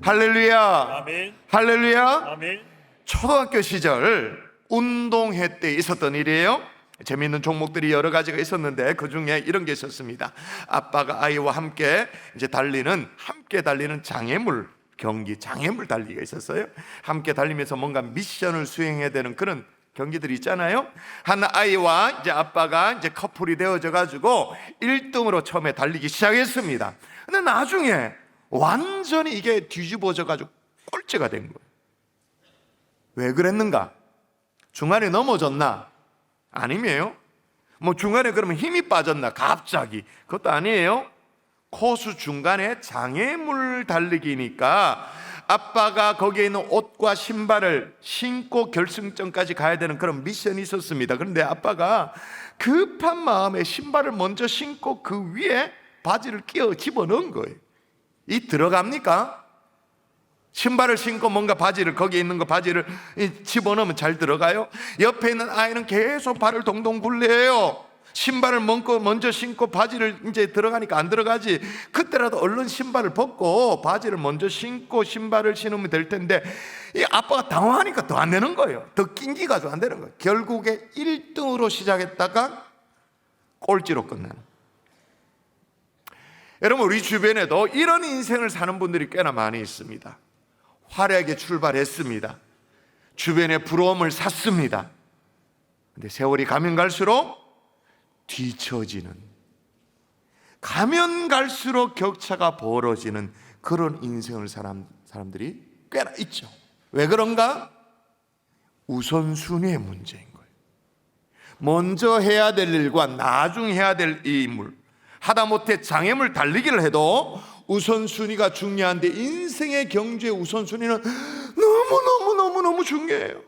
할렐루야. 아멘. 할렐루야. 아멘. 초등학교 시절 운동회 때 있었던 일이에요. 재미있는 종목들이 여러 가지가 있었는데 그 중에 이런 게 있었습니다. 아빠가 아이와 함께 함께 달리는 장애물 경기, 장애물 달리기가 있었어요. 함께 달리면서 뭔가 미션을 수행해야 되는 그런 경기들이 있잖아요. 한 아이와 이제 아빠가 이제 커플이 되어져 가지고 1등으로 처음에 달리기 시작했습니다. 근데 나중에 완전히 이게 뒤집어져 가지고 꼴찌가 된 거예요. 왜 그랬는가? 중간에 넘어졌나? 아니에요. 뭐 중간에 그러면 힘이 빠졌나? 갑자기. 그것도 아니에요. 코스 중간에 장애물 달리기니까 아빠가 거기에 있는 옷과 신발을 신고 결승점까지 가야 되는 그런 미션이 있었습니다. 그런데 아빠가 급한 마음에 신발을 먼저 신고 그 위에 바지를 끼워 집어넣은 거예요. 이 들어갑니까? 신발을 신고 뭔가 거기에 있는 거 바지를 집어넣으면 잘 들어가요? 옆에 있는 아이는 계속 발을 동동 굴려요. 신발을 먼저 신고 바지를 이제 들어가니까 안 들어가지. 그때라도 얼른 신발을 벗고 바지를 먼저 신고 신발을 신으면 될 텐데 이 아빠가 당황하니까 더 안 되는 거예요. 더 낑기가지고 안 되는 거예요. 결국에 1등으로 시작했다가 꼴찌로 끝나는. 여러분, 우리 주변에도 이런 인생을 사는 분들이 꽤나 많이 있습니다. 화려하게 출발했습니다. 주변에 부러움을 샀습니다. 근데 세월이 가면 갈수록 뒤처지는, 가면 갈수록 격차가 벌어지는 그런 인생을 사는 사람들이 꽤나 있죠. 왜 그런가? 우선순위의 문제인 거예요. 먼저 해야 될 일과 나중 해야 될 인물, 하다못해 장애물 달리기를 해도 우선순위가 중요한데 인생의 경주의 우선순위는 너무 중요해요.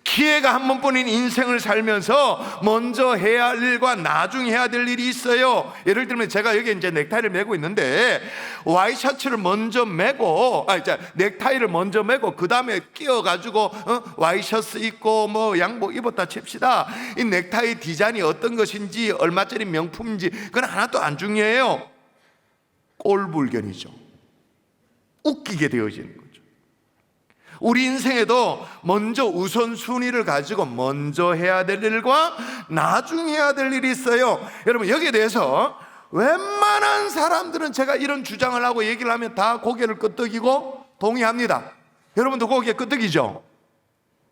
기회가 한 번뿐인 인생을 살면서 먼저 해야 할 일과 나중 해야 될 일이 있어요. 예를 들면 제가 여기 이제 넥타이를 메고 있는데 와이셔츠를 먼저 메고 넥타이를 먼저 메고 그 다음에 끼워가지고 와이셔츠 입고 뭐 양복 입었다 칩시다. 이 넥타이 디자인이 어떤 것인지 얼마짜리 명품인지 그건 하나도 안 중요해요. 꼴불견이죠. 웃기게 되어지는 거죠. 우리 인생에도 먼저 우선순위를 가지고 먼저 해야 될 일과 나중 해야 될 일이 있어요. 여러분, 여기에 대해서 웬만한 사람들은 제가 이런 주장을 하고 얘기를 하면 다 고개를 끄덕이고 동의합니다. 여러분도 고개 끄덕이죠?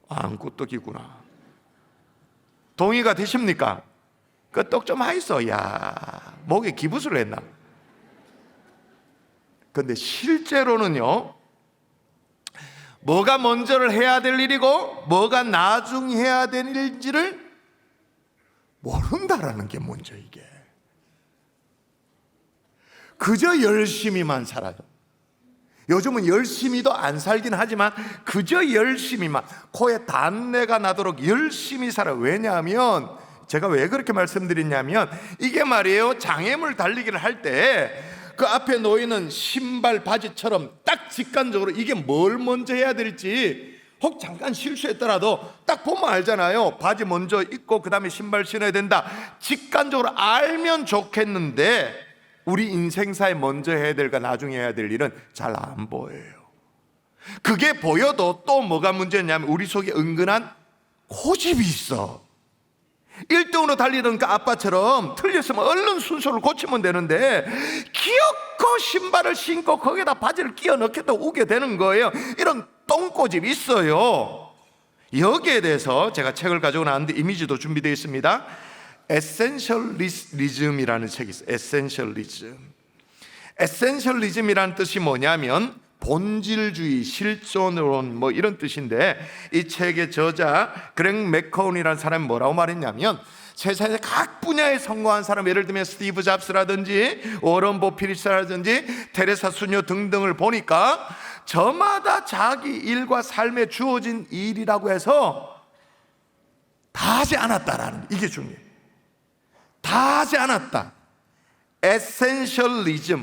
안 끄덕이구나. 동의가 되십니까? 끄덕 좀 하이소. 야, 목에 기부스를 했나? 근데 실제로는요, 뭐가 먼저를 해야 될 일이고 뭐가 나중 해야 될 일인지를 모른다라는 게 먼저 이게. 그저 열심히만 살아요. 요즘은 열심히도 안 살긴 하지만 그저 열심히만, 코에 단내가 나도록 열심히 살아요. 왜냐하면 제가 왜 그렇게 말씀드리냐면 이게 말이에요, 장애물 달리기를 할 때 그 앞에 놓이는 신발, 바지처럼 딱 직관적으로 이게 뭘 먼저 해야 될지, 혹 잠깐 실수했더라도 딱 보면 알잖아요. 바지 먼저 입고 그 다음에 신발 신어야 된다. 직관적으로 알면 좋겠는데 우리 인생사에 먼저 해야 될까 나중에 해야 될 일은 잘 안 보여요. 그게 보여도 또 뭐가 문제냐면 우리 속에 은근한 고집이 있어. 1등으로 달리던 그 아빠처럼 틀렸으면 얼른 순서를 고치면 되는데 기어코 신발을 신고 거기에다 바지를 끼워 넣겠다고 우게 되는 거예요. 이런 똥고집이 있어요. 여기에 대해서 제가 책을 가지고 나왔는데 이미지도 준비되어 있습니다. 에센셜리즘이라는 책이 있어요. 에센셜리즘이라는 뜻이 뭐냐면 본질주의, 실존론 뭐 이런 뜻인데, 이 책의 저자 그렉 맥커운이라는 사람이 뭐라고 말했냐면 세상에서 각 분야에 성공한 사람, 예를 들면 스티브 잡스라든지 워런 버핏이라든지 테레사 수녀 등등을 보니까 저마다 자기 일과 삶에 주어진 일이라고 해서 다 하지 않았다라는, 이게 중요해요. 다 하지 않았다. 에센셜리즘,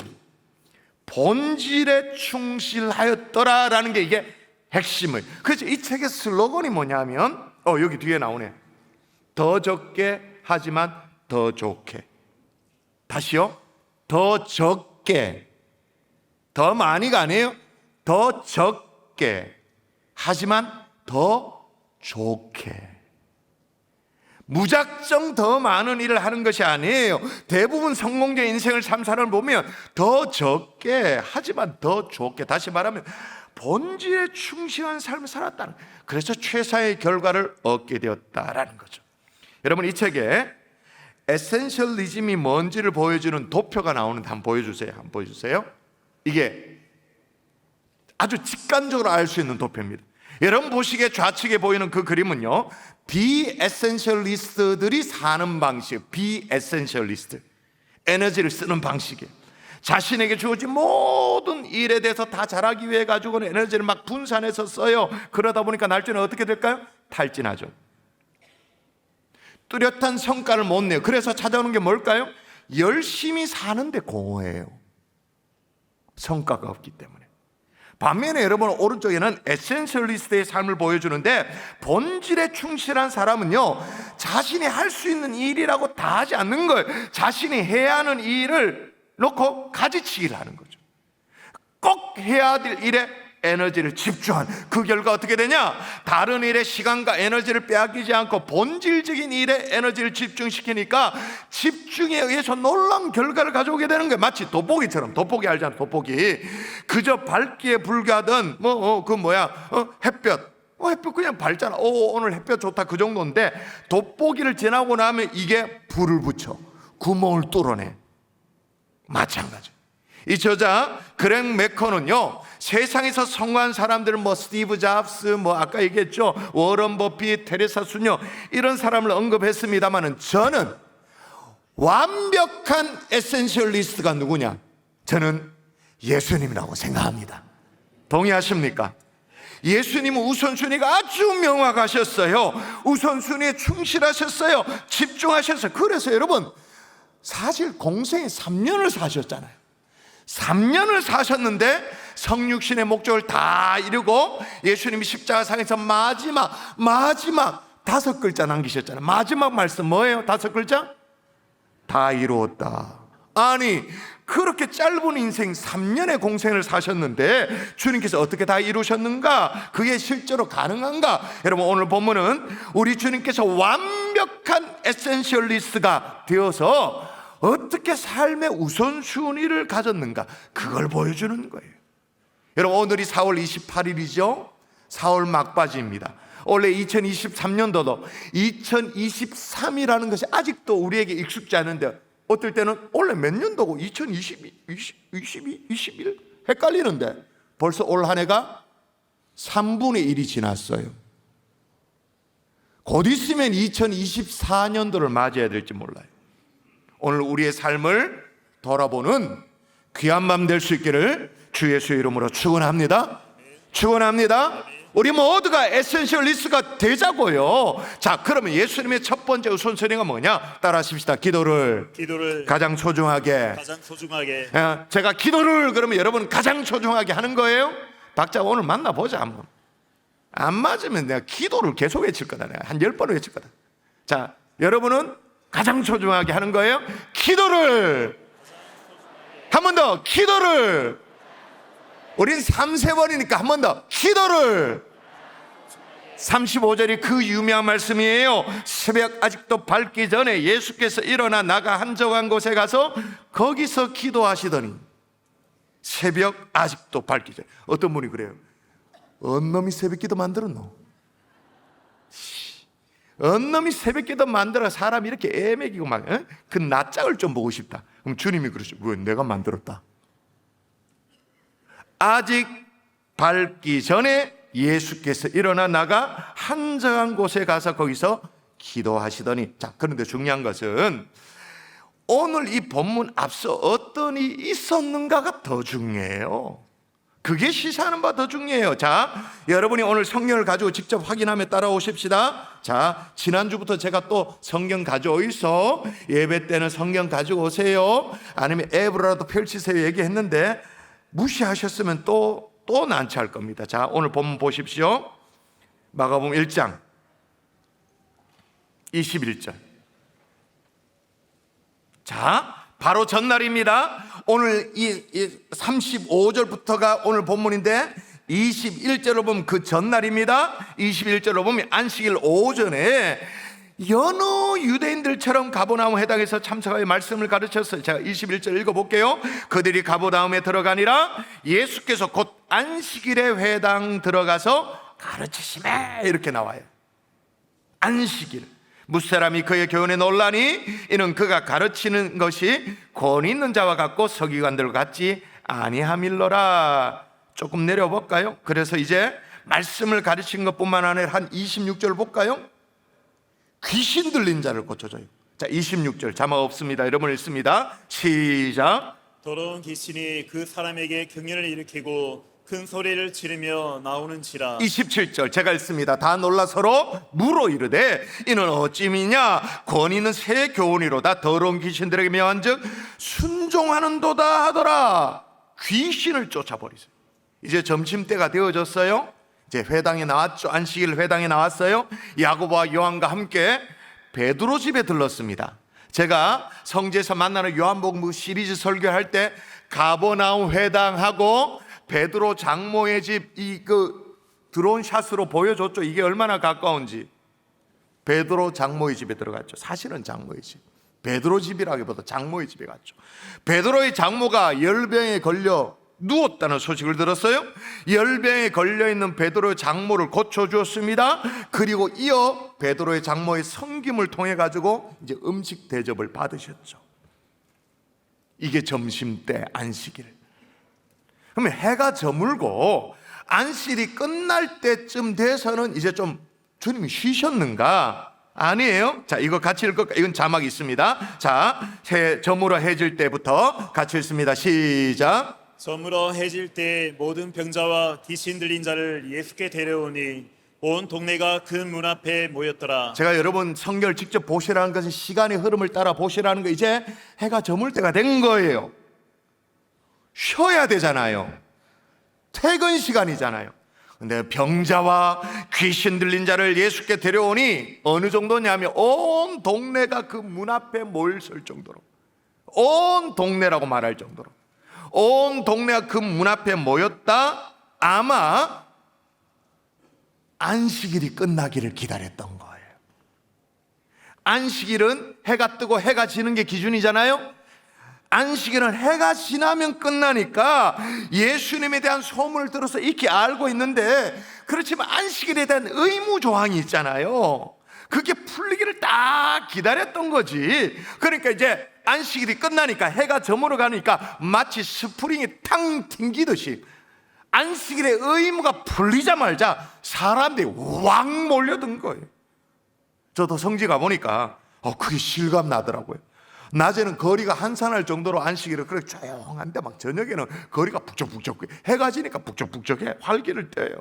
본질에 충실하였더라라는 게 이게 핵심을. 그래서 이 책의 슬로건이 뭐냐면 여기 뒤에 나오네. 더 적게 하지만 더 좋게. 다시요. 더 적게, 더 많이가 아니에요. 더 적게, 하지만 더 좋게. 무작정 더 많은 일을 하는 것이 아니에요. 대부분 성공적 인생을 산 사람을 보면 더 적게, 하지만 더 좋게. 다시 말하면 본질에 충실한 삶을 살았다는, 그래서 최상의 결과를 얻게 되었다라는 거죠. 여러분, 이 책에 에센셜리즘이 뭔지를 보여주는 도표가 나오는데 한번 보여주세요. 한번 보여주세요. 이게 아주 직관적으로 알 수 있는 도표입니다. 여러분 보시기에 좌측에 보이는 그 그림은요, 비에센셜리스트들이 사는 방식, 비에센셜리스트, 에너지를 쓰는 방식이에요. 자신에게 주어진 모든 일에 대해서 다 잘하기 위해 가지고는 에너지를 막 분산해서 써요. 그러다 보니까 나중에 어떻게 될까요? 탈진하죠. 뚜렷한 성과를 못 내요. 그래서 찾아오는 게 뭘까요? 열심히 사는데 공허해요. 성과가 없기 때문에. 반면에 여러분 오른쪽에는 에센셜리스트의 삶을 보여주는데, 본질에 충실한 사람은요, 자신이 할 수 있는 일이라고 다 하지 않는 거예요. 자신이 해야 하는 일을 놓고 가지치기를 하는 거죠. 꼭 해야 될 일에 에너지를 집중한, 그 결과 어떻게 되냐? 다른 일에 시간과 에너지를 빼앗기지 않고 본질적인 일에 에너지를 집중시키니까 집중에 의해서 놀라운 결과를 가져오게 되는 거예요. 마치 돋보기처럼. 돋보기 알잖아, 돋보기. 그저 밝기에 불과하던 햇볕, 햇볕 그냥 밝잖아. 오늘 햇볕 좋다, 그 정도인데 돋보기를 지나고 나면 이게 불을 붙여 구멍을 뚫어내. 마찬가지. 이 저자 그렉 매커는요, 세상에서 성공한 사람들은 스티브 잡스, 아까 얘기했죠, 워런 버핏, 테레사 수녀, 이런 사람을 언급했습니다만은 저는 완벽한 에센셜리스트가 누구냐? 저는 예수님이라고 생각합니다. 동의하십니까? 예수님은 우선순위가 아주 명확하셨어요. 우선순위에 충실하셨어요. 집중하셨어요. 그래서 여러분, 사실 공생에 3년을 사셨잖아요. 3년을 사셨는데 성육신의 목적을 다 이루고 예수님이 십자가상에서 마지막 5글자 남기셨잖아요. 마지막 말씀 뭐예요? 5글자? 다 이루었다. 아니, 그렇게 짧은 인생 3년의 공생을 사셨는데 주님께서 어떻게 다 이루셨는가? 그게 실제로 가능한가? 여러분, 오늘 본문은 우리 주님께서 완벽한 에센셜리스트가 되어서 어떻게 삶의 우선순위를 가졌는가, 그걸 보여주는 거예요. 여러분, 오늘이 4월 28일이죠. 4월 막바지입니다. 원래 2023년도도 2023이라는 것이 아직도 우리에게 익숙지 않은데, 어떨 때는 원래 몇 년도고 2022, 22, 21 헷갈리는데 벌써 올 한 해가 3분의 1이 지났어요. 곧 있으면 2024년도를 맞이해야 될지 몰라요. 오늘 우리의 삶을 돌아보는 귀한 밤 될 수 있기를 주 예수의 이름으로 축원합니다. 축원합니다. 우리 모두가 에센셜리스트가 되자고요. 자, 그러면 예수님의 첫 번째 우선순위가 뭐냐? 따라하십시다. 기도를 가장 소중하게. 제가 기도를 그러면 여러분 가장 소중하게 하는 거예요. 박자 오늘 만나보자 한번. 안 맞으면 내가 기도를 계속 외칠 거다. 내가 한 10번을 외칠 거다. 자, 여러분은 가장 소중하게 하는 거예요. 기도를. 한 번 더. 기도를. 우린 3-4번이니까 한 번 더. 기도를. 35절이 그 유명한 말씀이에요. 새벽 아직도 밝기 전에 예수께서 일어나 나가 한적한 곳에 가서 거기서 기도하시더니. 새벽 아직도 밝기 전에. 어떤 분이 그래요? 언놈이 새벽기도 만들었노? 언놈이 새벽기도 만들어 사람이 이렇게 애매기고 막 그 낯짝을 좀 보고 싶다. 그럼 주님이 그러시죠. 왜? 내가 만들었다. 아직 밝기 전에 예수께서 일어나 나가 한적한 곳에 가서 거기서 기도하시더니. 자, 그런데 중요한 것은 오늘 이 본문 앞서 어떤 일이 있었는가가 더 중요해요. 그게 시사하는 바 더 중요해요. 자, 여러분이 오늘 성경을 가지고 직접 확인하며 따라오십시다. 자, 지난주부터 제가 또 성경 가지고 있어. 예배 때는 성경 가지고 오세요. 아니면 앱으로라도 펼치세요 얘기했는데 무시하셨으면 또 난처할 겁니다. 자, 오늘 본문 보십시오. 마가복음 1장 21절. 자, 바로 전날입니다. 오늘 이 35절부터가 오늘 본문인데 21절로 보면 그 전날입니다. 21절로 보면 안식일 오전에 여느 유대인들처럼 가버나움 회당에서 참석하여 말씀을 가르쳤어요. 제가 21절 읽어볼게요. 그들이 가버나움에 들어가니라 예수께서 곧 안식일에 회당 들어가서 가르치시매, 이렇게 나와요. 안식일. 무사람이 그의 교훈에 놀라니 이는 그가 가르치는 것이 권위 있는 자와 같고 서기관들 같지 아니함일러라. 조금 내려볼까요? 그래서 이제 말씀을 가르친 것뿐만 아니라 한 26절 볼까요? 귀신 들린 자를 고쳐줘요. 자, 26절 자막 없습니다. 여러분 읽습니다. 시작. 더러운 귀신이 그 사람에게 경련을 일으키고 큰 소리를 지르며 나오는지라. 27절 제가 읽습니다. 다 놀라 서로 물어 이르되 이는 어찌미냐 권위 있는 새 교훈이로다. 더러운 귀신들에게 명한즉 순종하는도다 하더라. 귀신을 쫓아버리세요. 이제 점심때가 되어졌어요. 이제 회당에 나왔죠. 안식일 회당에 나왔어요. 야고보와 요한과 함께 베드로 집에 들렀습니다. 제가 성지에서 만나는 요한복음 시리즈 설교할 때 가버나움 회당하고 베드로 장모의 집 드론 샷으로 보여줬죠. 이게 얼마나 가까운지. 베드로 장모의 집에 들어갔죠. 사실은 장모의 집. 베드로 집이라기보다 장모의 집에 갔죠. 베드로의 장모가 열병에 걸려 누웠다는 소식을 들었어요. 열병에 걸려있는 베드로의 장모를 고쳐주었습니다. 그리고 이어 베드로의 장모의 섬김을 통해 가지고 이제 음식 대접을 받으셨죠. 이게 점심때 안식일. 그러면 해가 저물고 안식일이 끝날 때쯤 돼서는 이제 좀 주님이 쉬셨는가? 아니에요. 자, 이거 같이 읽을까? 이건 자막이 있습니다. 자, 저물어 해질 때부터 같이 읽습니다. 시작. 저물어 해질 때 모든 병자와 귀신 들린 자를 예수께 데려오니 온 동네가 그 문 앞에 모였더라. 제가 여러분 성경을 직접 보시라는 것은 시간의 흐름을 따라 보시라는 거. 이제 해가 저물 때가 된 거예요. 쉬어야 되잖아요. 퇴근 시간이잖아요. 근데 병자와 귀신 들린 자를 예수께 데려오니 어느 정도냐면 온 동네가 그 문 앞에 모였을 정도로, 온 동네라고 말할 정도로 온 동네가 그 문 앞에 모였다. 아마 안식일이 끝나기를 기다렸던 거예요. 안식일은 해가 뜨고 해가 지는 게 기준이잖아요. 안식일은 해가 지나면 끝나니까 예수님에 대한 소문을 들어서 익히 알고 있는데, 그렇지만 안식일에 대한 의무 조항이 있잖아요. 그게 풀리기를 딱 기다렸던 거지. 그러니까 이제 안식일이 끝나니까 해가 저물어 가니까 마치 스프링이 탕 튕기듯이 안식일의 의무가 풀리자마자 사람들이 왕 몰려든 거예요. 저도 성지 가보니까 그게 실감 나더라고요. 낮에는 거리가 한산할 정도로 안식일은 그렇게 조용한데 막 저녁에는 거리가 북적북적, 해가 지니까 북적북적해 활기를 떼요.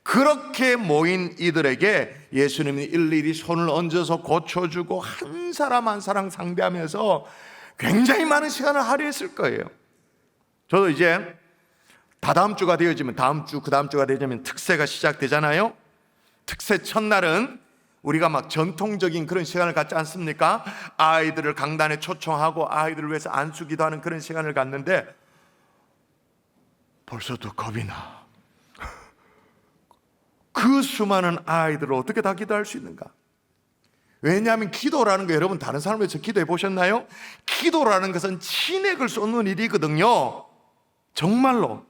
그렇게 모인 이들에게 예수님이 일일이 손을 얹어서 고쳐주고 한 사람 한 사람 상대하면서 굉장히 많은 시간을 할애했을 거예요. 저도 이제 다다음 주가 되어지면 다음 주, 그 다음 주가 되어지면 특세가 시작되잖아요. 특세 첫날은 우리가 막 전통적인 그런 시간을 갖지 않습니까? 아이들을 강단에 초청하고 아이들을 위해서 안수기도 하는 그런 시간을 갖는데 벌써도 겁이 나. 그 수많은 아이들을 어떻게 다 기도할 수 있는가? 왜냐하면 기도라는 거, 여러분 다른 사람을 위해서 기도해 보셨나요? 기도라는 것은 진액을 쏟는 일이거든요. 정말로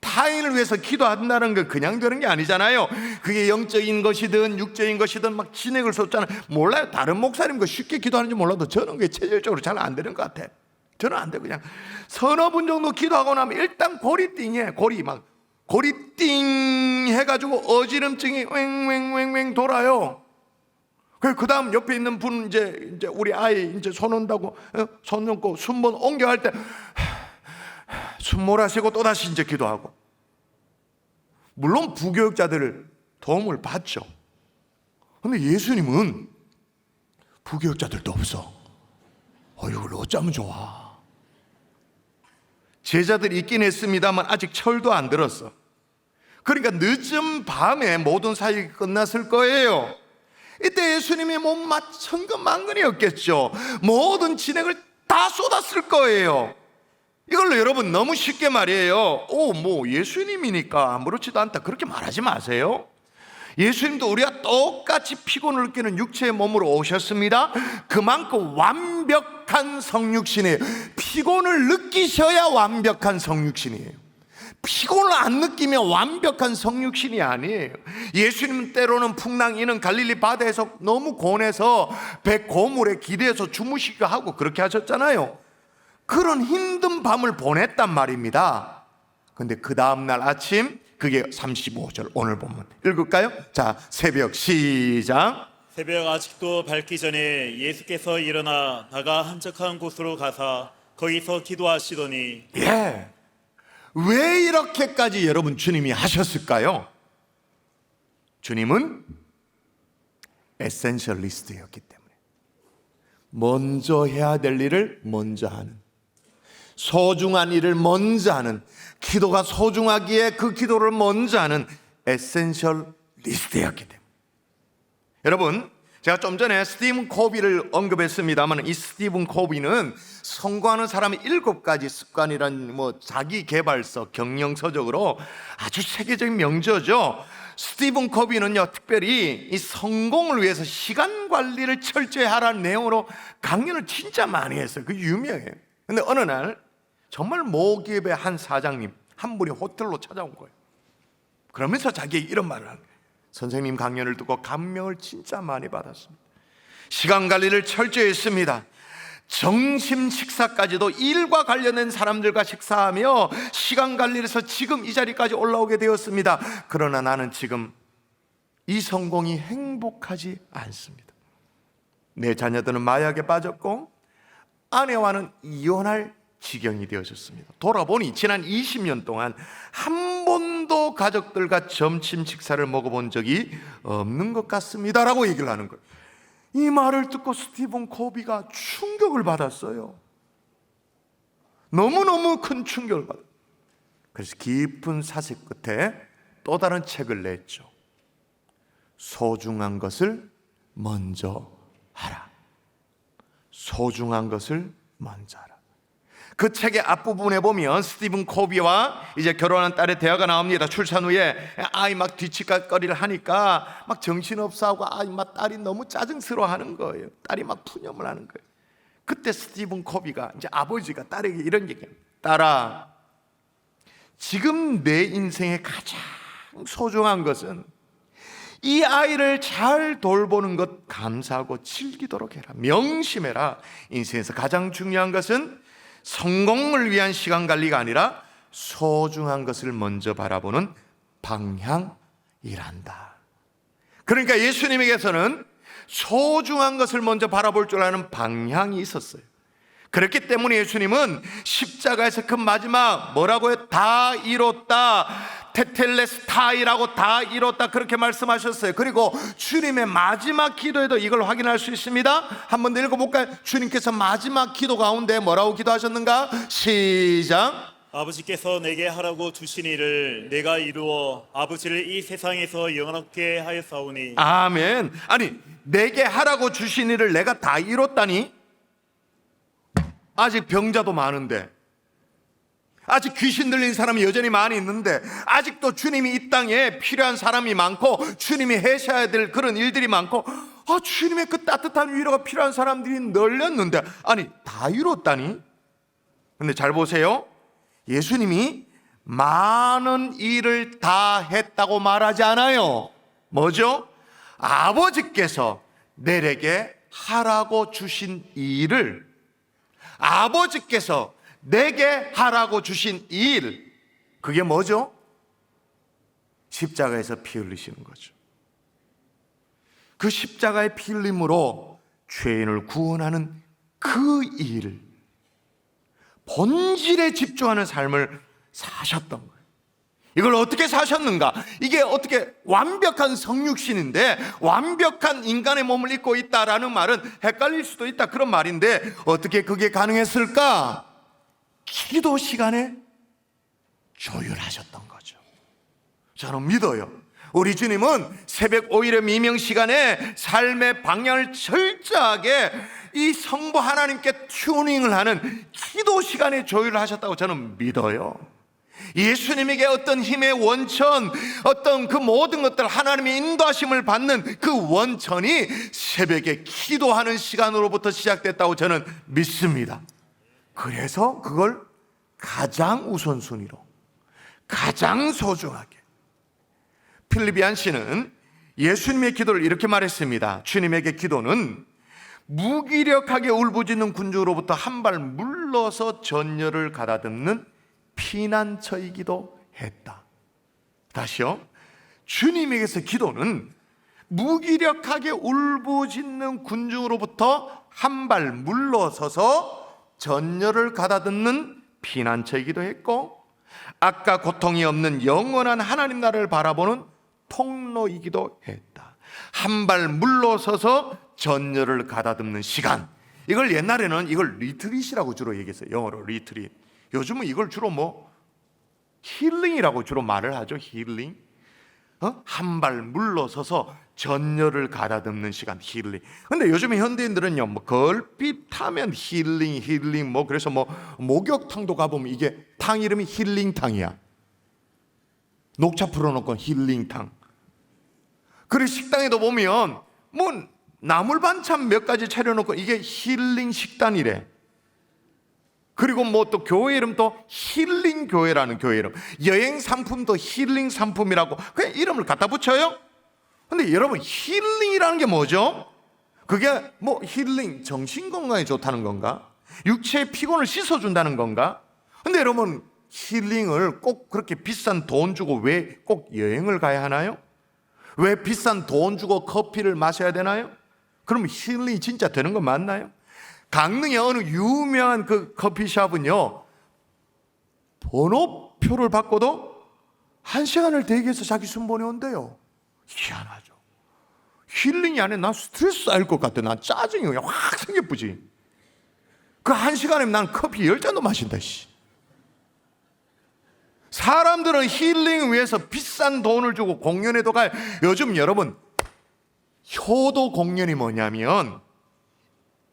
타인을 위해서 기도한다는 건 그냥 되는 게 아니잖아요. 그게 영적인 것이든 육적인 것이든 막 진액을 쏟잖아요. 몰라요. 다른 목사님 그 쉽게 기도하는지 몰라도 저는 그게 체질적으로 잘 안 되는 것 같아. 저는 안 돼. 그냥 서너 분 정도 기도하고 나면 일단 고리띵해. 고리띵 해가지고 어지럼증이 왱왱왱왱 돌아요. 그 다음 옆에 있는 분 이제 우리 아이 이제 손 온다고 손 얹고 순번 옮겨 할 때 숨 몰아쉬고 또 다시 이제 기도하고. 물론 부교육자들 도움을 받죠. 근데 예수님은 부교육자들도 없어. 이걸 어쩌면 좋아. 제자들이 있긴 했습니다만 아직 철도 안 들었어. 그러니까 늦은 밤에 모든 사역이 끝났을 거예요. 이때 예수님이 뭐 천근만근이었겠죠. 모든 진액을 다 다 쏟았을 거예요. 이걸로 여러분 너무 쉽게 말이에요. 예수님이니까 아무렇지도 않다, 그렇게 말하지 마세요. 예수님도 우리가 똑같이 피곤을 느끼는 육체의 몸으로 오셨습니다. 그만큼 완벽한 성육신이에요. 피곤을 느끼셔야 완벽한 성육신이에요. 피곤을 안 느끼면 완벽한 성육신이 아니에요. 예수님은 때로는 풍랑이는 갈릴리 바다에서 너무 고뇌해서 배고물에 기대서 주무시기도 하고 그렇게 하셨잖아요. 그런 힘든 밤을 보냈단 말입니다. 근데 그 다음날 아침, 그게 35절 오늘 본문 읽을까요? 자, 새벽 시작. 새벽 아직도 밝기 전에 예수께서 일어나 나가 한적한 곳으로 가사 거기서 기도하시더니. 예, 왜 이렇게까지 여러분 주님이 하셨을까요? 주님은 에센셜리스트였기 때문에 먼저 해야 될 일을 먼저 하는, 소중한 일을 먼저 하는, 기도가 소중하기에 그 기도를 먼저 하는 에센셜리스트였기 때문에. 여러분, 제가 좀 전에 스티븐 코비를 언급했습니다만, 이 스티븐 코비는 성공하는 사람의 7가지 습관이란 자기 개발서, 경영서적으로 아주 세계적인 명저죠. 스티븐 코비는요, 특별히 이 성공을 위해서 시간 관리를 철저히 하라는 내용으로 강연을 진짜 많이 했어요. 그 유명해요. 근데 어느 날 정말 모기업의 한 사장님 한 분이 호텔로 찾아온 거예요. 그러면서 자기에게 이런 말을 한 거예요. 선생님 강연을 듣고 감명을 진짜 많이 받았습니다. 시간 관리를 철저히 했습니다. 점심 식사까지도 일과 관련된 사람들과 식사하며 시간 관리를 해서 지금 이 자리까지 올라오게 되었습니다. 그러나 나는 지금 이 성공이 행복하지 않습니다. 내 자녀들은 마약에 빠졌고 아내와는 이혼할 지경이 되어졌습니다. 돌아보니 지난 20년 동안 한 번도 가족들과 점심 식사를 먹어본 적이 없는 것 같습니다 라고 얘기를 하는 거예요. 이 말을 듣고 스티븐 코비가 충격을 받았어요. 너무너무 큰 충격을 받았어요. 그래서 깊은 사색 끝에 또 다른 책을 냈죠. 소중한 것을 먼저 하라. 소중한 것을 먼저 하라. 그 책의 앞부분에 보면 스티븐 코비와 이제 결혼한 딸의 대화가 나옵니다. 출산 후에 아이 막 뒤치까거리를 하니까 막 정신없어 하고 막 딸이 너무 짜증스러워 하는 거예요. 딸이 막 푸념을 하는 거예요. 그때 스티븐 코비가, 이제 아버지가 딸에게 이런 얘기합니다. 딸아, 지금 내 인생의 가장 소중한 것은 이 아이를 잘 돌보는 것 감사하고 즐기도록 해라. 명심해라. 인생에서 가장 중요한 것은 성공을 위한 시간 관리가 아니라 소중한 것을 먼저 바라보는 방향이란다. 그러니까 예수님에게서는 소중한 것을 먼저 바라볼 줄 아는 방향이 있었어요. 그렇기 때문에 예수님은 십자가에서 그 마지막 뭐라고요? 다 이뤘다, 테텔레스타이라고 다 이뤘다, 그렇게 말씀하셨어요. 그리고 주님의 마지막 기도에도 이걸 확인할 수 있습니다. 한번 더 읽어볼까요? 주님께서 마지막 기도 가운데 뭐라고 기도하셨는가? 시작. 아버지께서 내게 하라고 주신 일을 내가 이루어 아버지를 이 세상에서 영원하게 하였사오니. 아멘. 아니, 내게 하라고 주신 일을 내가 다 이뤘다니? 아직 병자도 많은데, 아직 귀신 들린 사람이 여전히 많이 있는데, 아직도 주님이 이 땅에 필요한 사람이 많고 주님이 하셔야 될 그런 일들이 많고, 주님의 그 따뜻한 위로가 필요한 사람들이 널렸는데, 아니 다 이뤘다니? 근데 잘 보세요. 예수님이 많은 일을 다 했다고 말하지 않아요. 뭐죠? 아버지께서 내게 하라고 주신 일을, 아버지께서 내게 하라고 주신 일, 그게 뭐죠? 십자가에서 피 흘리시는 거죠. 그 십자가의 피 흘림으로 죄인을 구원하는 그 일, 본질에 집중하는 삶을 사셨던 거예요. 이걸 어떻게 사셨는가? 이게 어떻게 완벽한 성육신인데 완벽한 인간의 몸을 입고 있다라는 말은 헷갈릴 수도 있다, 그런 말인데 어떻게 그게 가능했을까? 기도 시간에 조율하셨던 거죠. 저는 믿어요. 우리 주님은 새벽 5일의 미명 시간에 삶의 방향을 철저하게 이 성부 하나님께 튜닝을 하는 기도 시간에 조율을 하셨다고 저는 믿어요. 예수님에게 어떤 힘의 원천, 어떤 그 모든 것들 하나님의 인도하심을 받는 그 원천이 새벽에 기도하는 시간으로부터 시작됐다고 저는 믿습니다. 그래서 그걸 가장 우선순위로, 가장 소중하게. 필리비안 씨는 예수님의 기도를 이렇게 말했습니다. 주님에게 기도는 무기력하게 울부짖는 군주로부터 한 발 물러서 전열을 가다듬는 피난처이기도 했다. 다시요. 주님에게서 기도는 무기력하게 울부짖는 군주로부터 한 발 물러서서 전열을 가다듬는 피난처이기도 했고, 아까 고통이 없는 영원한 하나님 나라를 바라보는 통로이기도 했다. 한 발 물러서서 전열을 가다듬는 시간, 이걸 옛날에는 이걸 리트릿이라고 주로 얘기했어요. 영어로 리트릿. 요즘은 이걸 주로 힐링이라고 주로 말을 하죠. 힐링. 한 발 물러서서 전열을 가다듬는 시간, 힐링. 근데 요즘에 현대인들은요, 걸핏 하면 힐링, 그래서 목욕탕도 가보면 이게 탕 이름이 힐링탕이야. 녹차 풀어놓고 힐링탕. 그리고 식당에도 보면 나물 반찬 몇 가지 차려놓고 이게 힐링 식단이래. 그리고 또 교회 이름도 힐링 교회라는 교회 이름, 여행 상품도 힐링 상품이라고 그냥 이름을 갖다 붙여요. 근데 여러분, 힐링이라는 게 뭐죠? 그게 힐링, 정신 건강에 좋다는 건가? 육체의 피곤을 씻어준다는 건가? 근데 여러분, 힐링을 꼭 그렇게 비싼 돈 주고 왜 꼭 여행을 가야 하나요? 왜 비싼 돈 주고 커피를 마셔야 되나요? 그럼 힐링이 진짜 되는 거 맞나요? 강릉의 어느 유명한 그 커피숍은요, 번호표를 받고도 1시간을 대기해서 자기 순번에 온대요. 희한하죠. 힐링이 아니라 난 스트레스 쌓일 것 같아. 난 짜증이 그냥 확 생겨쁘지. 그 1시간이면 난 커피 10잔도 마신다. 사람들은 힐링을 위해서 비싼 돈을 주고 공연에도 가요. 요즘 여러분, 효도 공연이 뭐냐면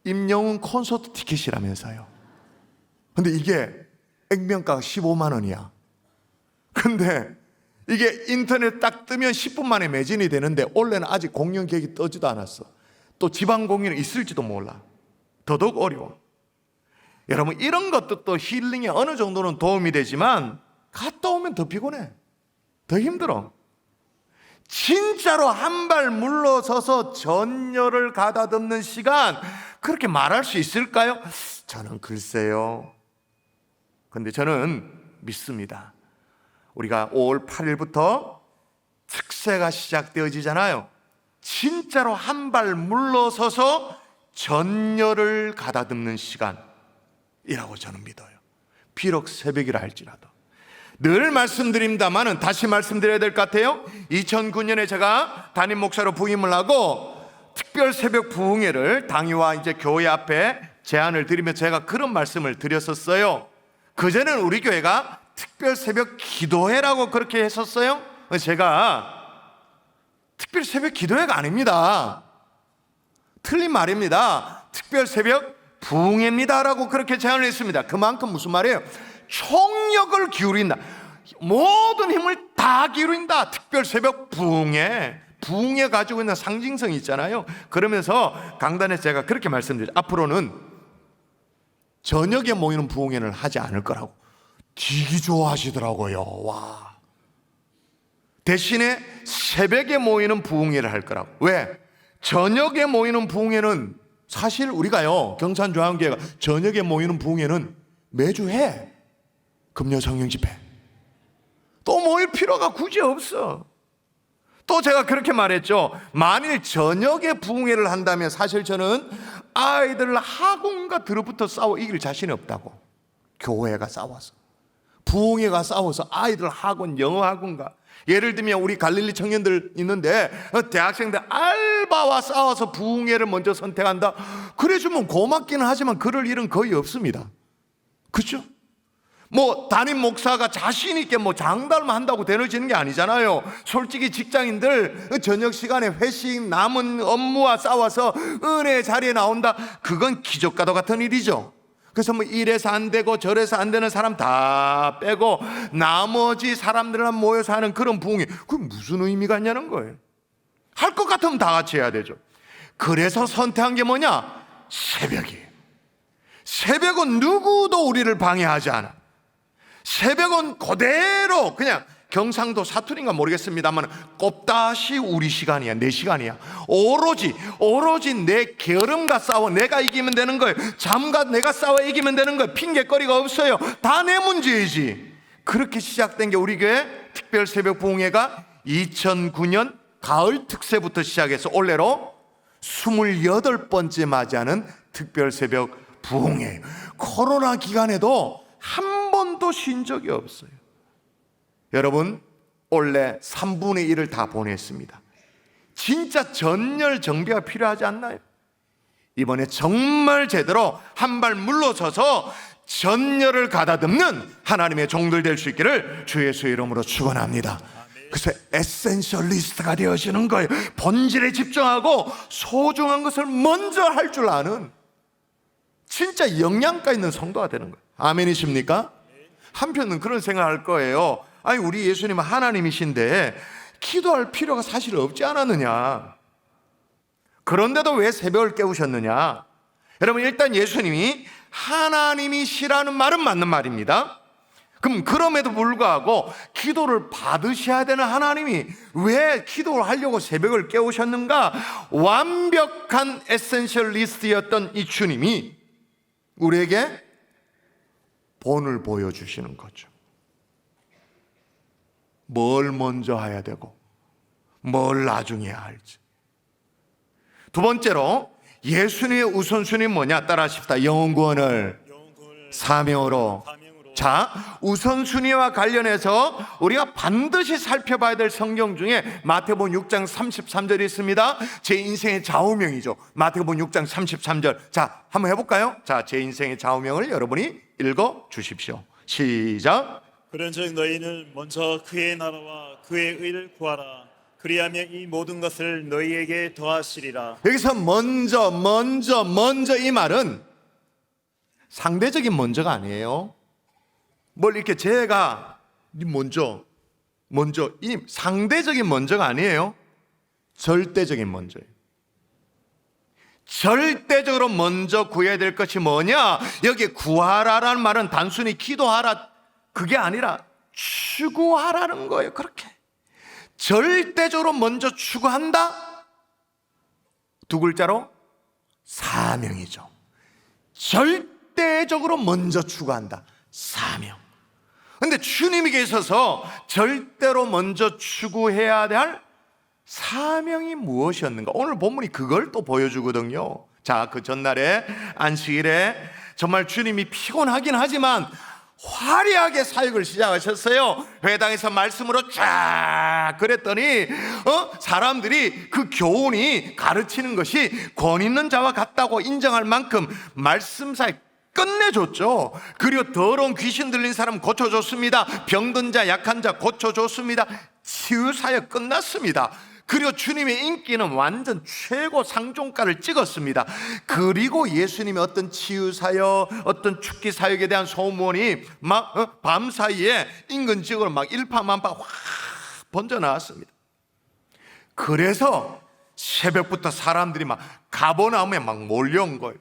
임영웅 콘서트 티켓이라면서요. 근데 이게 액면가가 15만 원이야. 근데 이게 인터넷 딱 뜨면 10분 만에 매진이 되는데 원래는 아직 공연 계획이 뜨지도 않았어. 또 지방 공연이 있을지도 몰라. 더더욱 어려워. 여러분, 이런 것도 또 힐링에 어느 정도는 도움이 되지만 갔다 오면 더 피곤해. 더 힘들어. 진짜로 한 발 물러서서 전열을 가다듬는 시간, 그렇게 말할 수 있을까요? 저는 글쎄요. 근데 저는 믿습니다. 우리가 5월 8일부터 특세가 시작되어지잖아요. 진짜로 한 발 물러서서 전열을 가다듬는 시간이라고 저는 믿어요. 비록 새벽이라 할지라도. 늘 말씀드립니다만은 다시 말씀드려야 될 것 같아요. 2009년에 제가 담임 목사로 부임을 하고 특별 새벽 부흥회를 당의와 이제 교회 앞에 제안을 드리며 제가 그런 말씀을 드렸었어요. 그전에는 우리 교회가 특별 새벽 기도회라고 그렇게 했었어요. 제가 특별 새벽 기도회가 아닙니다. 틀린 말입니다. 특별 새벽 부흥회입니다라고 그렇게 제안을 했습니다. 그만큼 무슨 말이에요? 총력을 기울인다. 모든 힘을 다 기울인다. 특별 새벽 부흥회. 부흥회 가지고 있는 상징성이 있잖아요. 그러면서 강단에서 제가 그렇게 말씀드렸죠. 앞으로는 저녁에 모이는 부흥회를 하지 않을 거라고. 되게 좋아하시더라고요. 와. 대신에 새벽에 모이는 부흥회를 할 거라고. 왜? 저녁에 모이는 부흥회는 사실 우리가요, 경산중앙교회가 저녁에 모이는 부흥회는 매주 해. 금요 성령 집회. 또 모일 필요가 굳이 없어. 또 제가 그렇게 말했죠. 만일 저녁에 부흥회를 한다면 사실 저는 아이들 학원과 들어붙어 싸워 이길 자신이 없다고. 교회가 싸워서, 부흥회가 싸워서 아이들 학원, 영어 학원과, 예를 들면 우리 갈릴리 청년들 있는데 대학생들 알바와 싸워서 부흥회를 먼저 선택한다. 그래주면 고맙기는 하지만 그럴 일은 거의 없습니다. 그렇죠? 뭐 담임 목사가 자신 있게 뭐 장담한다고 되어지는 게 아니잖아요. 솔직히 직장인들 저녁 시간에 회식 남은 업무와 싸워서 은혜 자리에 나온다, 그건 기적과도 같은 일이죠. 그래서 뭐 이래서 안 되고 저래서 안 되는 사람 다 빼고 나머지 사람들만 모여서 하는 그런 부흥이, 그게 무슨 의미가 있냐는 거예요. 할 것 같으면 다 같이 해야 되죠. 그래서 선택한 게 뭐냐? 새벽이에요. 새벽은 누구도 우리를 방해하지 않아. 새벽은 그대로 그냥 경상도 사투리인가 모르겠습니다만 꼽다시 우리 시간이야, 내 시간이야. 오로지 내 게으름과 싸워 내가 이기면 되는 거예요. 잠과 내가 싸워 이기면 되는 거예요. 핑계거리가 없어요. 다 내 문제이지. 그렇게 시작된 게 우리 교회 특별 새벽 부흥회가 2009년 가을 특세부터 시작해서 올해로 28번째 맞이하는 특별 새벽 부흥회예요. 코로나 기간에도 한 번도 쉰 적이 없어요. 여러분, 원래 3분의 1을 다 보냈습니다. 진짜 전열 정비가 필요하지 않나요? 이번에 정말 제대로 한 발 물러서서 전열을 가다듬는 하나님의 종들 될 수 있기를 주 예수의 이름으로 축원합니다. 그래서 에센셜리스트가 되어지는 거예요. 본질에 집중하고 소중한 것을 먼저 할 줄 아는 진짜 영양가 있는 성도가 되는 거예요. 아멘이십니까? 한편은 그런 생각할 거예요. 아니, 우리 예수님은 하나님이신데 기도할 필요가 사실 없지 않았느냐? 그런데도 왜 새벽을 깨우셨느냐? 여러분, 일단 예수님이 하나님이시라는 말은 맞는 말입니다. 그럼 그럼에도 불구하고 기도를 받으셔야 되는 하나님이 왜 기도를 하려고 새벽을 깨우셨는가? 완벽한 에센셜리스트였던 이 주님이 우리에게 본을 보여주시는 거죠. 뭘 먼저 해야 되고 뭘 나중에 해야 할지. 두 번째로 예수님의 우선순위는 뭐냐? 따라하십시다. 영혼 구원을 사명으로. 자, 우선순위와 관련해서 우리가 반드시 살펴봐야 될 성경 중에 마태복음 6장 33절이 있습니다. 제 인생의 좌우명이죠. 마태복음 6장 33절. 자, 한번 해볼까요? 자, 제 인생의 좌우명을 여러분이 읽어 주십시오. 시작. 그런즉 너희는 먼저 그의 나라와 그의 의를 구하라. 그리하면 이 모든 것을 너희에게 더하시리라. 여기서 먼저 이 말은 상대적인 먼저가 아니에요. 뭘 이렇게 제가 먼저 이 상대적인 먼저가 아니에요. 절대적인 먼저예요. 절대적으로 먼저 구해야 될 것이 뭐냐? 여기 구하라라는 말은 단순히 기도하라 그게 아니라 추구하라는 거예요. 그렇게 절대적으로 먼저 추구한다. 두 글자로 사명이죠. 절대적으로 먼저 추구한다. 사명. 근데 주님에게 있어서 절대로 먼저 추구해야 할 사명이 무엇이었는가? 오늘 본문이 그걸 또 보여주거든요. 자, 그 전날에 안식일에 정말 주님이 피곤하긴 하지만 화려하게 사역을 시작하셨어요. 회당에서 말씀으로 쫙 그랬더니 사람들이 그 교훈이 가르치는 것이 권 있는 자와 같다고 인정할 만큼 말씀 사역 끝내줬죠. 그리고 더러운 귀신 들린 사람 고쳐줬습니다. 병든 자 약한 자 고쳐줬습니다. 치유 사역 끝났습니다. 그리고 주님의 인기는 완전 최고 상종가를 찍었습니다. 그리고 예수님의 어떤 치유 사역, 어떤 축기 사역에 대한 소문이 막 밤사이에 인근 지역으로 막 일파만파 확 번져 나왔습니다. 그래서 새벽부터 사람들이 막 가버나움에 막 몰려온 거예요.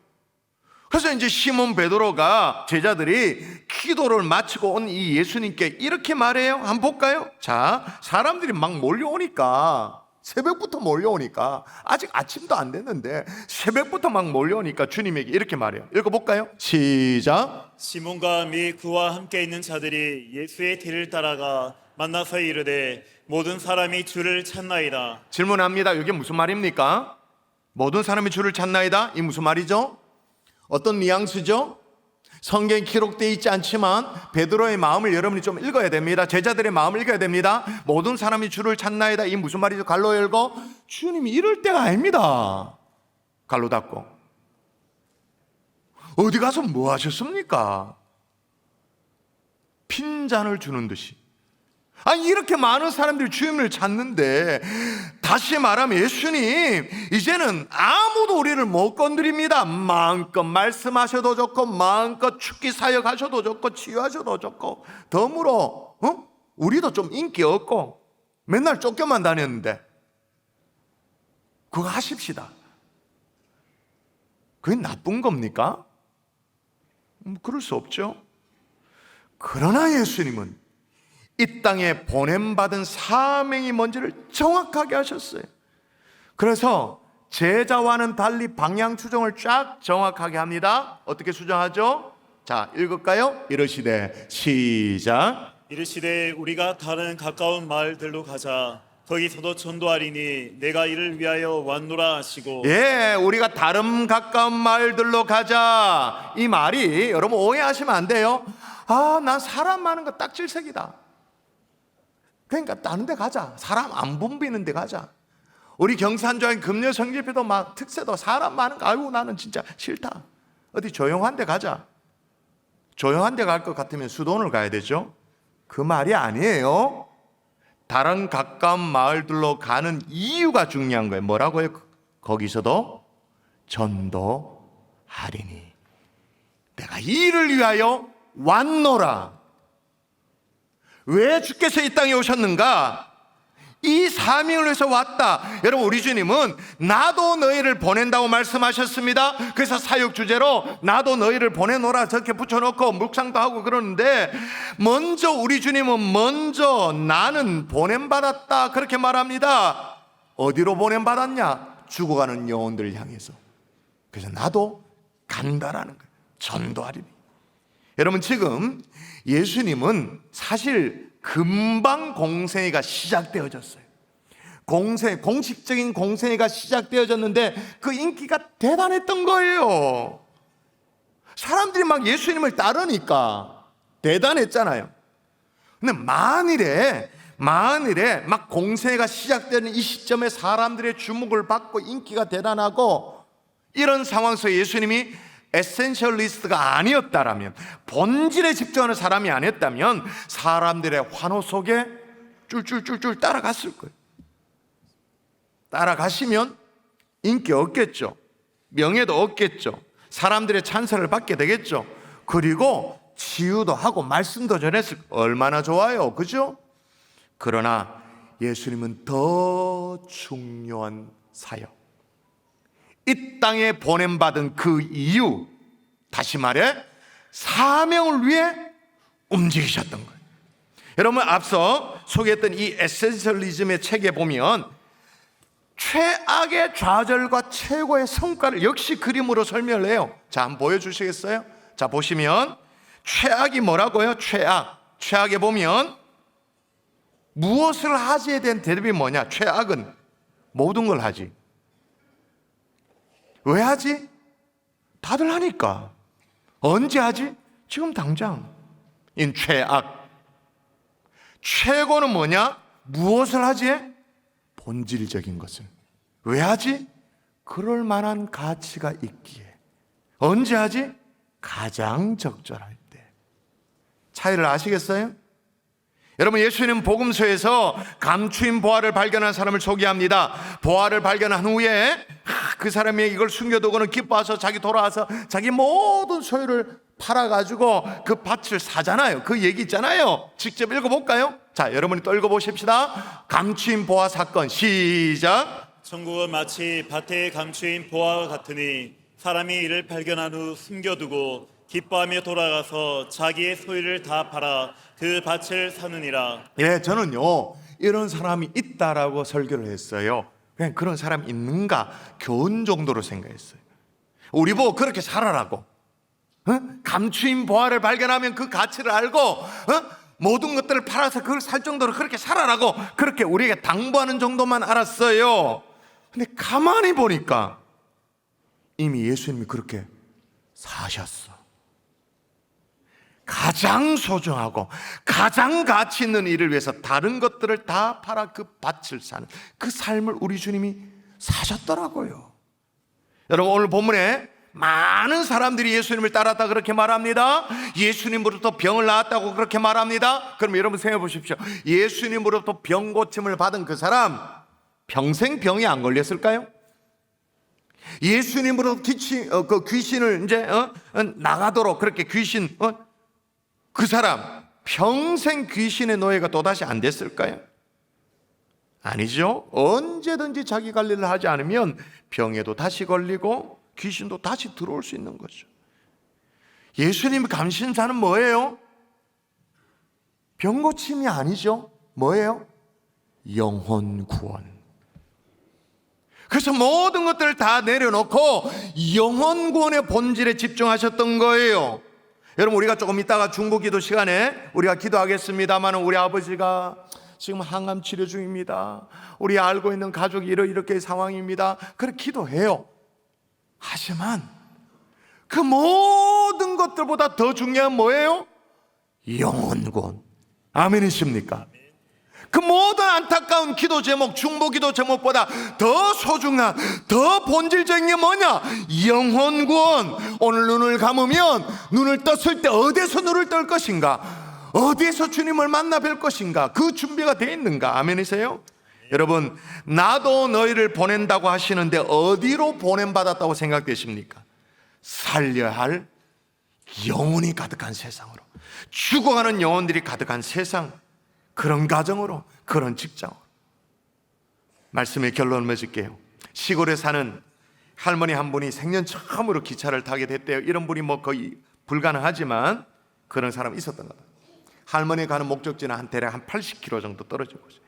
그래서 이제 시몬 베드로가 제자들이 기도를 마치고 온 이 예수님께 이렇게 말해요. 한번 볼까요? 자, 사람들이 막 몰려오니까, 새벽부터 몰려오니까, 아직 아침도 안 됐는데 새벽부터 막 몰려오니까 주님에게 이렇게 말해요. 읽어볼까요? 시작. 시몬과 및 그와 함께 있는 자들이 예수의 뒤를 따라가 만나서 이르되 모든 사람이 주를 찾나이다. 질문합니다. 이게 무슨 말입니까? 모든 사람이 주를 찾나이다? 이 무슨 말이죠? 어떤 뉘앙스죠? 성경에 기록되어 있지 않지만 베드로의 마음을 여러분이 좀 읽어야 됩니다. 제자들의 마음을 읽어야 됩니다. 모든 사람이 주를 찾나이다. 이 무슨 말이죠? 갈로 열고 주님이 이럴 때가 아닙니다. 갈로 닫고 어디 가서 뭐 하셨습니까? 빈잔을 주는 듯이. 아니, 이렇게 많은 사람들이 주님을 찾는데, 다시 말하면 예수님 이제는 아무도 우리를 못 건드립니다. 마음껏 말씀하셔도 좋고, 마음껏 축기 사역하셔도 좋고, 치유하셔도 좋고, 덤으로 우리도 좀 인기 없고 맨날 쫓겨만 다녔는데 그거 하십시다. 그게 나쁜 겁니까? 그럴 수 없죠. 그러나 예수님은 이 땅에 보냄받은 사명이 뭔지를 정확하게 하셨어요. 그래서 제자와는 달리 방향 추정을 쫙 정확하게 합니다. 어떻게 추정하죠? 자, 읽을까요? 이르시되, 시작. 이르시되 우리가 다른 가까운 마을들로 가자. 거기서도 전도하리니 내가 이를 위하여 왔노라 하시고. 예, 우리가 다른 가까운 마을들로 가자. 이 말이 여러분 오해하시면 안 돼요. 아, 난 사람 많은 거 딱 질색이다. 그러니까 다른 데 가자. 사람 안 붐비는 데 가자. 우리 경산조항 금요 성지표도 막 특세도 사람 많은 거, 아이고 나는 진짜 싫다. 어디 조용한 데 가자. 조용한 데 갈 것 같으면 수도원을 가야 되죠. 그 말이 아니에요. 다른 가까운 마을들로 가는 이유가 중요한 거예요. 뭐라고요? 거기서도 전도하리니 내가 이 일을 위하여 왔노라. 왜 주께서 이 땅에 오셨는가? 이 사명을 위해서 왔다. 여러분, 우리 주님은 나도 너희를 보낸다고 말씀하셨습니다. 그래서 사역 주제로 나도 너희를 보내노라 저렇게 붙여놓고 묵상도 하고 그러는데, 먼저 우리 주님은 먼저 나는 보냄받았다 그렇게 말합니다. 어디로 보냄받았냐? 죽어가는 영혼들을 향해서. 그래서 나도 간다라는 거예요. 전도하리니. 여러분, 지금 예수님은 사실 금방 공생애가 시작되어졌어요. 공식적인 공생애가 시작되어졌는데 그 인기가 대단했던 거예요. 사람들이 막 예수님을 따르니까 대단했잖아요. 근데 만일에 막 공생애가 시작되는 이 시점에 사람들의 주목을 받고 인기가 대단하고 이런 상황 속에 예수님이 에센셜리스트가 아니었다라면, 본질에 집중하는 사람이 아니었다면 사람들의 환호 속에 쫄쫄쫄쫄 따라갔을 거예요. 따라가시면 인기 없겠죠. 명예도 없겠죠. 사람들의 찬사를 받게 되겠죠. 그리고 치유도 하고 말씀도 전했을 거예요. 얼마나 좋아요, 그죠? 그러나 예수님은 더 중요한 사역, 이 땅에 보냄받은 그 이유, 다시 말해 사명을 위해 움직이셨던 거예요. 여러분, 앞서 소개했던 이 에센셜리즘의 책에 보면 최악의 좌절과 최고의 성과를 역시 그림으로 설명을 해요. 자, 한번 보여주시겠어요? 자, 보시면 최악이 뭐라고요? 최악에 보면 무엇을 하지에 대한 대답이 뭐냐? 최악은 모든 걸 하지. 왜 하지? 다들 하니까. 언제 하지? 지금 당장. 인 최악. 최고는 뭐냐? 무엇을 하지? 본질적인 것을. 왜 하지? 그럴 만한 가치가 있기에. 언제 하지? 가장 적절할 때. 차이를 아시겠어요? 여러분, 예수님 복음서에서 감추인 보화를 발견한 사람을 소개합니다. 보화를 발견한 후에 그 사람이 이걸 숨겨두고는 기뻐해서 자기 돌아와서 자기 모든 소유를 팔아가지고 그 밭을 사잖아요. 그 얘기 있잖아요. 직접 읽어볼까요? 자, 여러분이 또 읽어보십시다. 감추인 보화 사건, 시작. 천국은 마치 밭에 감추인 보화와 같으니 사람이 이를 발견한 후 숨겨두고 기뻐하며 돌아가서 자기의 소유를 다 팔아 그 밭을 사느니라. 예, 저는요 이런 사람이 있다라고 설교를 했어요. 그냥 그런 사람이 있는가 교훈 정도로 생각했어요. 우리 보고 그렇게 살아라고. 감추인 보화를 발견하면 그 가치를 알고 모든 것들을 팔아서 그걸 살 정도로 그렇게 살아라고 그렇게 우리에게 당부하는 정도만 알았어요. 근데 가만히 보니까 이미 예수님이 그렇게 사셨어. 가장 소중하고 가장 가치 있는 일을 위해서 다른 것들을 다 팔아 그 밭을 사는 그 삶을 우리 주님이 사셨더라고요. 여러분, 오늘 본문에 많은 사람들이 예수님을 따랐다 그렇게 말합니다. 예수님으로부터 병을 나았다고 그렇게 말합니다. 그럼 여러분 생각해 보십시오. 예수님으로부터 병 고침을 받은 그 사람 평생 병이 안 걸렸을까요? 예수님으로부터 그 귀신을 이제 나가도록 그렇게 귀신 그 사람 평생 귀신의 노예가 또다시 안 됐을까요? 아니죠. 언제든지 자기 관리를 하지 않으면 병에도 다시 걸리고 귀신도 다시 들어올 수 있는 거죠. 예수님의 감신사는 뭐예요? 병 고침이 아니죠. 뭐예요? 영혼 구원. 그래서 모든 것들을 다 내려놓고 영혼 구원의 본질에 집중하셨던 거예요. 여러분, 우리가 조금 있다가 중보기도 시간에 우리가 기도하겠습니다만, 우리 아버지가 지금 항암 치료 중입니다. 우리 알고 있는 가족이 이렇게 상황입니다. 그렇게 기도해요. 하지만 그 모든 것들보다 더 중요한 뭐예요? 영혼 구원. 아멘이십니까? 그 모든 안타까운 기도 제목, 중보 기도 제목보다 더 소중한, 더 본질적인 게 뭐냐? 영혼 구원. 오늘 눈을 감으면 눈을 떴을 때 어디에서 눈을 뜰 것인가? 어디에서 주님을 만나 뵐 것인가? 그 준비가 되어 있는가? 아멘이세요? 여러분, 나도 너희를 보낸다고 하시는데 어디로 보냄받았다고 생각되십니까? 살려야 할 영혼이 가득한 세상으로, 죽어가는 영혼들이 가득한 세상, 그런 가정으로, 그런 직장으로. 말씀의 결론을 맺을게요. 시골에 사는 할머니 한 분이 생전 처음으로 기차를 타게 됐대요. 이런 분이 뭐 거의 불가능하지만 그런 사람이 있었던 거다. 할머니가 가는 목적지는 대략 한 80km 정도 떨어지고 있어요.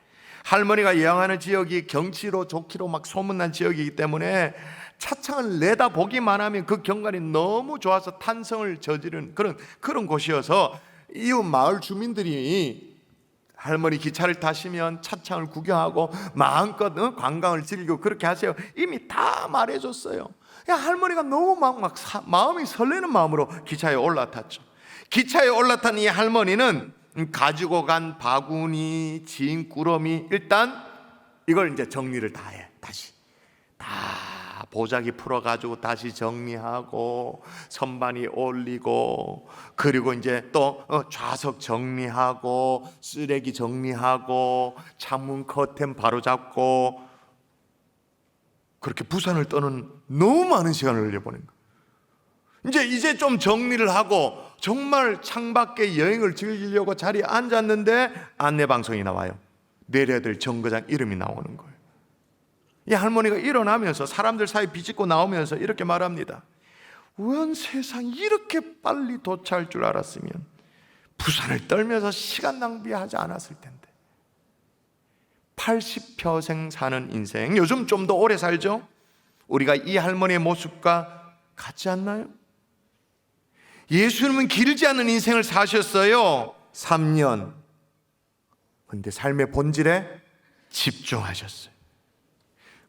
할머니가 여행하는 지역이 경치로 좋기로 막 소문난 지역이기 때문에 차창을 내다보기만 하면 그 경관이 너무 좋아서 탄성을 저지른 그런 곳이어서 이웃 마을 주민들이 할머니 기차를 타시면 차창을 구경하고 마음껏 관광을 즐기고 그렇게 하세요. 이미 다 말해줬어요. 할머니가 너무 마음이 설레는 마음으로 기차에 올라탔죠. 기차에 올라탄 이 할머니는 가지고 간 바구니, 진 꾸러미, 일단 이걸 이제 정리를 다 해. 다시 다 보자기 풀어가지고 다시 정리하고 선반이 올리고, 그리고 이제 또 좌석 정리하고 쓰레기 정리하고 창문 커튼 바로잡고, 그렇게 부산을 떠는 너무 많은 시간을 흘려보낸 거예요. 이제 좀 정리를 하고 정말 창밖에 여행을 즐기려고 자리에 앉았는데 안내방송이 나와요. 내려야 될 정거장 이름이 나오는 거예요. 이 할머니가 일어나면서 사람들 사이 비집고 나오면서 이렇게 말합니다. 원 세상 이렇게 빨리 도착할 줄 알았으면 부산을 떨면서 시간 낭비하지 않았을 텐데. 80평생 사는 인생, 요즘 좀 더 오래 살죠? 우리가 이 할머니의 모습과 같지 않나요? 예수님은 길지 않은 인생을 사셨어요. 3년. 근데 삶의 본질에 집중하셨어요.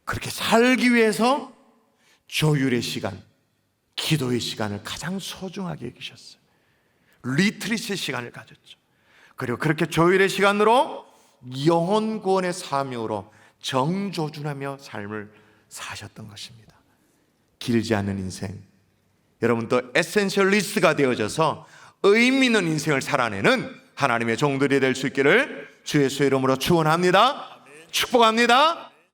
그렇게 살기 위해서 조율의 시간, 기도의 시간을 가장 소중하게 여기셨어요. 리트리트의 시간을 가졌죠. 그리고 그렇게 조율의 시간으로 영혼 구원의 사명으로 정조준하며 삶을 사셨던 것입니다. 길지 않은 인생, 여러분도 에센셜리스트가 되어져서 의미 있는 인생을 살아내는 하나님의 종들이 될 수 있기를 주 예수의 이름으로 축원합니다. 축복합니다.